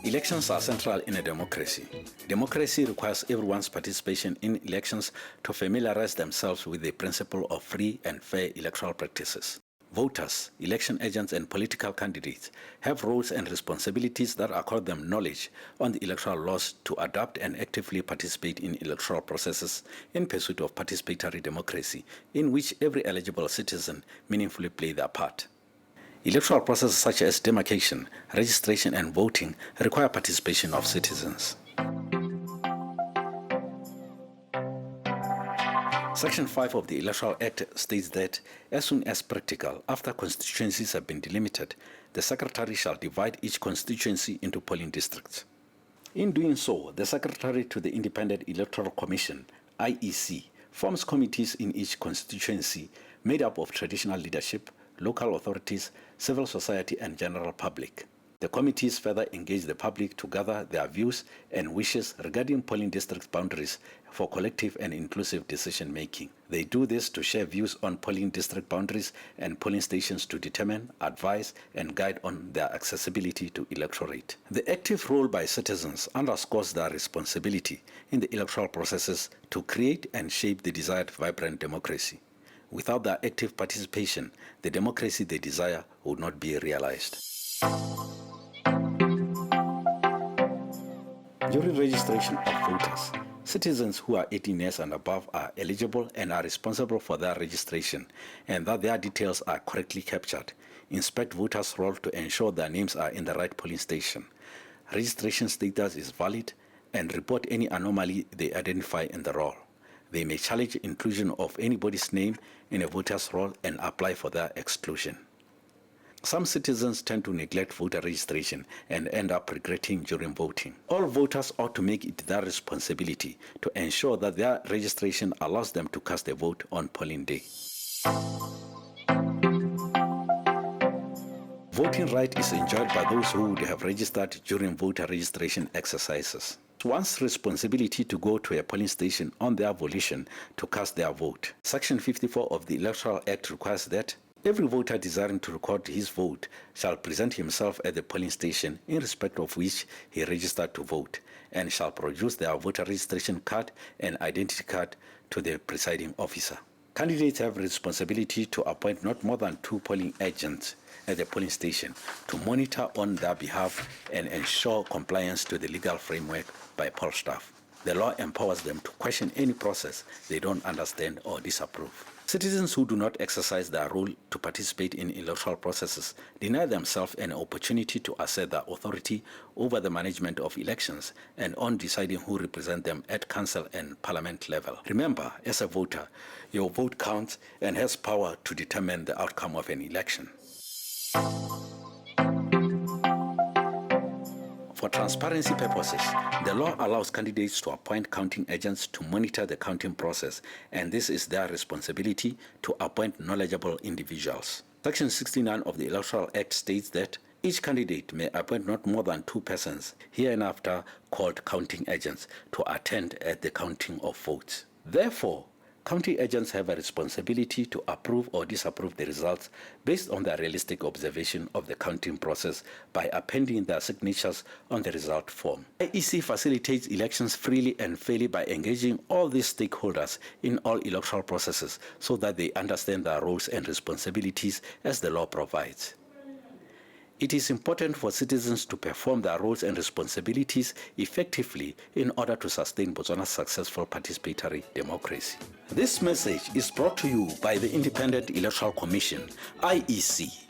Elections are central in a democracy. Democracy requires everyone's participation in elections to familiarize themselves with the principle of free and fair electoral practices. Voters, election agents, and political candidates have roles and responsibilities that accord them knowledge on the electoral laws to adapt and actively participate in electoral processes in pursuit of participatory democracy, in which every eligible citizen meaningfully play their part. Electoral processes such as demarcation, registration, and voting require participation of citizens. Section 5 of the Electoral Act states that as soon as practical, after constituencies have been delimited, the Secretary shall divide each constituency into polling districts. In doing so, the Secretary to the Independent Electoral Commission, IEC, forms committees in each constituency made up of traditional leadership, local authorities, civil society, and general public. The committees further engage the public to gather their views and wishes regarding polling district boundaries for collective and inclusive decision making. They do this to share views on polling district boundaries and polling stations to determine, advise, and guide on their accessibility to electorate. The active role by citizens underscores their responsibility in the electoral processes to create and shape the desired vibrant democracy. Without their active participation, the democracy they desire would not be realized. During registration of voters, citizens who are 18 years and above are eligible and are responsible for their registration and that their details are correctly captured. Inspect voters' roll to ensure their names are in the right polling station. Registration status is valid and report any anomaly they identify in the roll. They may challenge inclusion of anybody's name in a voter's roll and apply for their exclusion. Some citizens tend to neglect voter registration and end up regretting during voting. All voters ought to make it their responsibility to ensure that their registration allows them to cast a vote on polling day. Voting right is enjoyed by those who would have registered during voter registration exercises. One's responsibility to go to a polling station on their volition to cast their vote. Section 54 of the Electoral Act requires that every voter desiring to record his vote shall present himself at the polling station in respect of which he registered to vote and shall produce their voter registration card and identity card to the presiding officer. Candidates have responsibility to appoint not more than 2 polling agents at the polling station to monitor on their behalf and ensure compliance to the legal framework by poll staff. The law empowers them to question any process they don't understand or disapprove. Citizens who do not exercise their role to participate in electoral processes deny themselves an opportunity to assert their authority over the management of elections and on deciding who represent them at council and parliament level. Remember, as a voter, your vote counts and has power to determine the outcome of an election. For transparency purposes, the law allows candidates to appoint counting agents to monitor the counting process, and this is their responsibility to appoint knowledgeable individuals. Section 69 of the Electoral Act states that each candidate may appoint not more than 2 persons, hereinafter called counting agents, to attend at the counting of votes. Therefore, counting agents have a responsibility to approve or disapprove the results based on their realistic observation of the counting process by appending their signatures on the result form. IEC facilitates elections freely and fairly by engaging all these stakeholders in all electoral processes so that they understand their roles and responsibilities as the law provides. It is important for citizens to perform their roles and responsibilities effectively in order to sustain Botswana's successful participatory democracy. This message is brought to you by the Independent Electoral Commission, IEC.